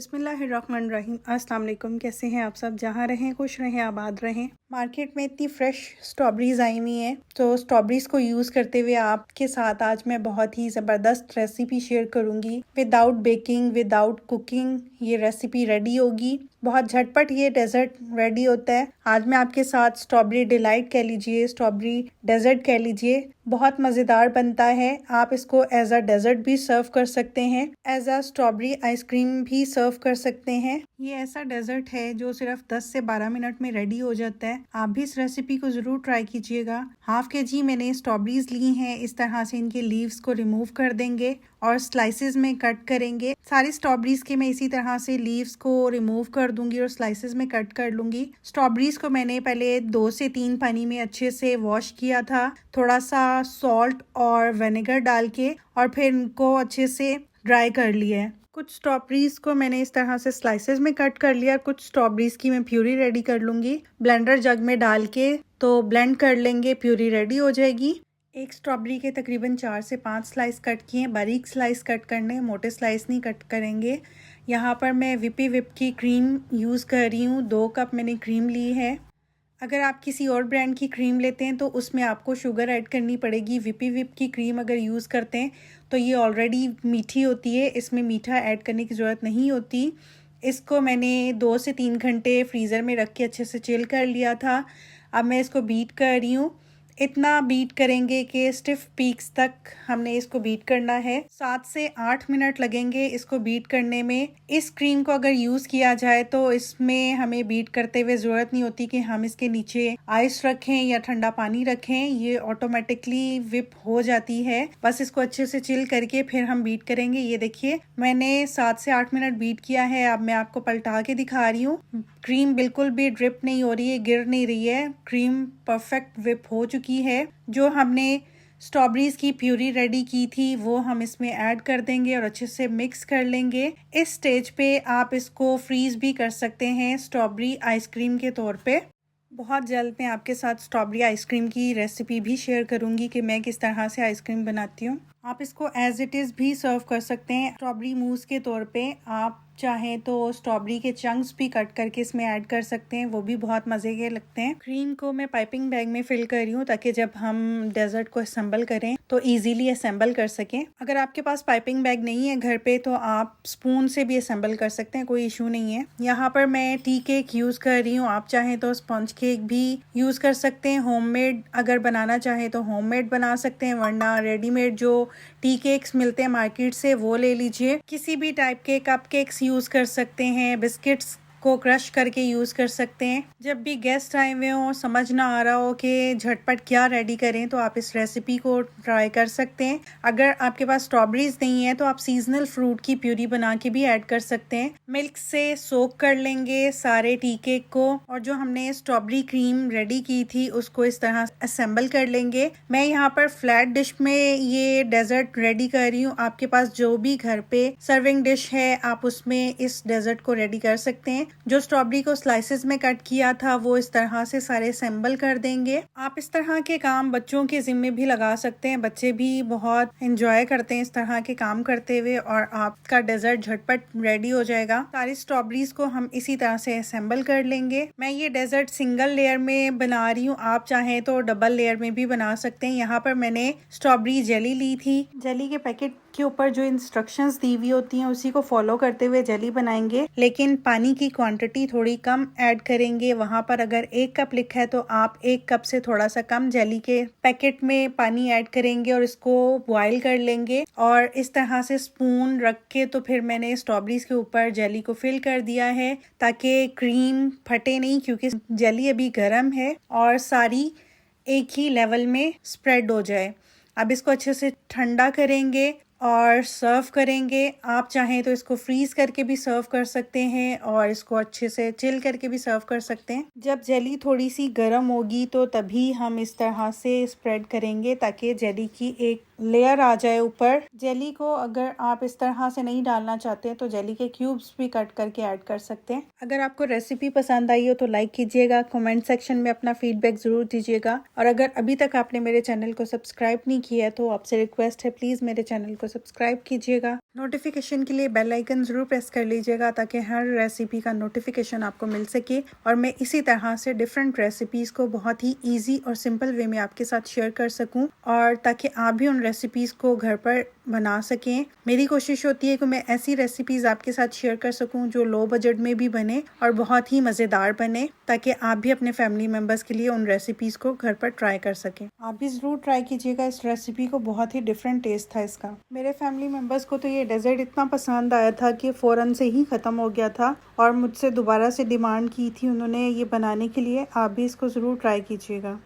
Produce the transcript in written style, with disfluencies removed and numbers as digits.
बिस्मिल्लाहिर्रहमानिर्रहीम। अस्सलाम वालेकुम। कैसे हैं आप सब? जहाँ रहें खुश रहें, आबाद रहें। मार्केट में इतनी फ़्रेश स्ट्रॉबेरीज़ आई हुई हैं, तो स्ट्रॉबेरीज़ को यूज़ करते हुए आपके साथ आज मैं बहुत ही ज़बरदस्त रेसिपी शेयर करूँगी। विदाउट बेकिंग, विदाउट कुकिंग ये रेसिपी रेडी होगी। बहुत झटपट ये डेज़र्ट रेडी होता है। आज मैं आपके साथ स्ट्रॉबेरी डिलाइट कह लीजिए, स्ट्रॉबेरी डेज़र्ट कह लीजिए, बहुत मज़ेदार बनता है। आप इसको एज अ डेज़र्ट भी सर्व कर सकते हैं, एज अ स्ट्रॉबेरी आइसक्रीम भी सर्व कर सकते हैं। ये ऐसा डेज़र्ट है जो सिर्फ 10 से 12 मिनट में रेडी हो जाता है। आप भी इस रेसिपी को ज़रूर ट्राई कीजिएगा। हाफ kg मैंने स्ट्रॉबेरीज ली हैं। इस तरह से इनके लीव्स को रिमूव कर देंगे और स्लाइसेस में कट करेंगे। सारी स्ट्रॉबेरीज के मैं इसी तरह से लीव्स को रिमूव कर दूंगी और स्लाइसेस में कट कर लूंगी। स्ट्रॉबेरीज को मैंने पहले 2 से 3 पानी में अच्छे से वॉश किया था, थोड़ा सा सॉल्ट और विनेगर डाल के, और फिर इनको अच्छे से ड्राई कर लिया है। कुछ स्ट्रॉबेरीज को मैंने इस तरह से स्लाइसेस में कट कर लिया। कुछ स्ट्रॉबेरीज की मैं प्यूरी रेडी कर लूंगी। ब्लेंडर जग में डाल के तो ब्लेंड कर लेंगे, प्यूरी रेडी हो जाएगी। एक स्ट्रॉबेरी के तकरीबन 4 से 5 स्लाइस कट किए। बारीक स्लाइस कट करने, मोटे स्लाइस नहीं कट करेंगे। यहाँ पर मैं विपी विप की क्रीम यूज़ कर रही हूँ। 2 कप मैंने क्रीम ली है। अगर आप किसी और ब्रांड की क्रीम लेते हैं तो उसमें आपको शुगर ऐड करनी पड़ेगी। विपी विप की क्रीम अगर यूज़ करते हैं तो ये ऑलरेडी मीठी होती है, इसमें मीठा ऐड करने की ज़रूरत नहीं होती। इसको मैंने 2 से 3 घंटे फ्रीज़र में रख के अच्छे से चिल कर लिया था। अब मैं इसको बीट कर रही हूँ। इतना बीट करेंगे कि स्टिफ पीक्स तक हमने इसको बीट करना है। 7 से 8 मिनट लगेंगे इसको बीट करने में। इस क्रीम को अगर यूज़ किया जाए तो इसमें हमें बीट करते हुए ज़रूरत नहीं होती कि हम इसके नीचे आइस रखें या ठंडा पानी रखें। ये ऑटोमेटिकली विप हो जाती है। बस इसको अच्छे से चिल करके फिर हम बीट करेंगे। ये देखिए मैंने 7 से 8 मिनट बीट किया है। अब मैं आपको पलटा के दिखा रही हूँ। क्रीम बिल्कुल भी ड्रिप नहीं हो रही है, गिर नहीं रही है। क्रीम परफेक्ट विप हो चुकी है। जो हमने स्ट्रॉबेरीज की प्यूरी रेडी की थी वो हम इसमें ऐड कर देंगे और अच्छे से मिक्स कर लेंगे। इस स्टेज पे आप इसको फ्रीज भी कर सकते हैं स्ट्रॉबेरी आइसक्रीम के तौर पे। बहुत जल्द मैं आपके साथ स्ट्रॉबेरी आइसक्रीम की रेसिपी भी शेयर करूंगी कि मैं किस तरह से आइसक्रीम बनाती हूँ। आप इसको एज इट इज़ भी सर्व कर सकते हैं स्ट्रॉबेरी मूस के तौर पे। आप चाहें तो स्ट्रॉबेरी के चंक्स भी कट करके इसमें ऐड कर सकते हैं, वो भी बहुत मज़े के लगते हैं। क्रीम को मैं पाइपिंग बैग में फिल कर रही हूँ ताकि जब हम डेजर्ट को असेंबल करें तो इजीली असेंबल कर सकें। अगर आपके पास पाइपिंग बैग नहीं है घर पे तो आप स्पून से भी असेंबल कर सकते हैं, कोई इशू नहीं है। यहाँ पर मैं टी केक यूज़ कर रही हूँ। आप चाहें तो स्पंज केक भी यूज़ कर सकते हैं। होममेड अगर बनाना चाहें तो होममेड बना सकते हैं, वरना रेडीमेड जो टी केक्स मिलते हैं मार्केट से वो ले लीजिए। किसी भी टाइप के कप केक्स यूज़ कर सकते हैं, बिस्किट्स को क्रश करके यूज़ कर सकते हैं। जब भी गेस्ट आए हुए हों, समझ ना आ रहा हो कि झटपट क्या रेडी करें, तो आप इस रेसिपी को ट्राई कर सकते हैं। अगर आपके पास स्ट्रॉबेरीज नहीं है तो आप सीजनल फ्रूट की प्यूरी बना के भी ऐड कर सकते हैं। मिल्क से सोक कर लेंगे सारे टी केक को और जो हमने स्ट्रॉबेरी क्रीम रेडी की थी उसको इस तरह असेंबल कर लेंगे। मैं यहाँ पर फ्लैट डिश में ये डेजर्ट रेडी कर रही हूँ। आपके पास जो भी घर पे सर्विंग डिश है आप उसमें इस डेजर्ट को रेडी कर सकते हैं। जो स्ट्रॉबेरी को स्लाइसेस में कट किया था वो इस तरह से सारे असेंबल कर देंगे। आप इस तरह के काम बच्चों के जिम्मे भी लगा सकते हैं। बच्चे भी बहुत एंजॉय करते हैं इस तरह के काम करते हुए और आपका डेजर्ट झटपट रेडी हो जाएगा। सारी स्ट्रॉबेरीज को हम इसी तरह से असेंबल कर लेंगे। मैं ये डेजर्ट सिंगल लेयर में बना रही हूँ, आप चाहें तो डबल लेयर में भी बना सकते हैं। यहाँ पर मैंने स्ट्रॉबेरी जेली ली थी। जेली के पैकेट के ऊपर जो इंस्ट्रक्शंस दी हुई होती हैं उसी को फॉलो करते हुए जेली बनाएंगे, लेकिन पानी की क्वांटिटी थोड़ी कम ऐड करेंगे। वहां पर अगर 1 कप लिखा है तो आप 1 कप से थोड़ा सा कम जेली के पैकेट में पानी ऐड करेंगे और इसको बॉईल कर लेंगे। और इस तरह से स्पून रख के तो फिर मैंने स्ट्रॉबेरीज के ऊपर जेली को फिल कर दिया है ताकि क्रीम फटे नहीं, क्योंकि जेली अभी गर्म है और सारी एक ही लेवल में स्प्रेड हो जाए। अब इसको अच्छे से ठंडा करेंगे और सर्व करेंगे। आप चाहें तो इसको फ्रीज करके भी सर्व कर सकते हैं और इसको अच्छे से चिल करके भी सर्व कर सकते हैं। जब जेली थोड़ी सी गर्म होगी तो तभी हम इस तरह से स्प्रेड करेंगे ताकि जेली की एक लेयर आ जाए ऊपर। जेली को अगर आप इस तरह से नहीं डालना चाहते तो जेली के क्यूब्स भी कट करके ऐड कर सकते हैं। अगर आपको रेसिपी पसंद आई हो तो लाइक कीजिएगा, कमेंट सेक्शन में अपना फीडबैक जरूर दीजिएगा। और अगर अभी तक आपने मेरे चैनल को सब्सक्राइब नहीं किया है तो आपसे रिक्वेस्ट है, प्लीज मेरे चैनल को सब्सक्राइब कीजिएगा। नोटिफिकेशन के लिए बेल आइकन जरूर प्रेस कर लीजिएगा ताकि हर रेसिपी का नोटिफिकेशन आपको मिल सके और मैं इसी तरह से डिफरेंट रेसिपीज को बहुत ही इजी और सिंपल वे में आपके साथ शेयर कर सकूं और ताकि आप भी उन रेसिपीज को घर पर बना सकें। मेरी कोशिश होती है कि मैं ऐसी रेसिपीज आपके साथ शेयर कर सकूं जो लो बजट में भी बने और बहुत ही मज़ेदार बने, ताकि आप भी अपने फैमिली मेम्बर्स के लिए उन रेसिपीज को घर पर ट्राई कर सकें। आप भी ज़रूर ट्राई कीजिएगा इस रेसिपी को, बहुत ही डिफरेंट टेस्ट था इसका। मेरे फैमिली मेम्बर्स को तो ये डेजर्ट इतना पसंद आया था कि फ़ौरन से ही ख़त्म हो गया था और मुझसे दोबारा से डिमांड की थी उन्होंने ये बनाने के लिए। आप भी इसको ज़रूर ट्राई कीजिएगा।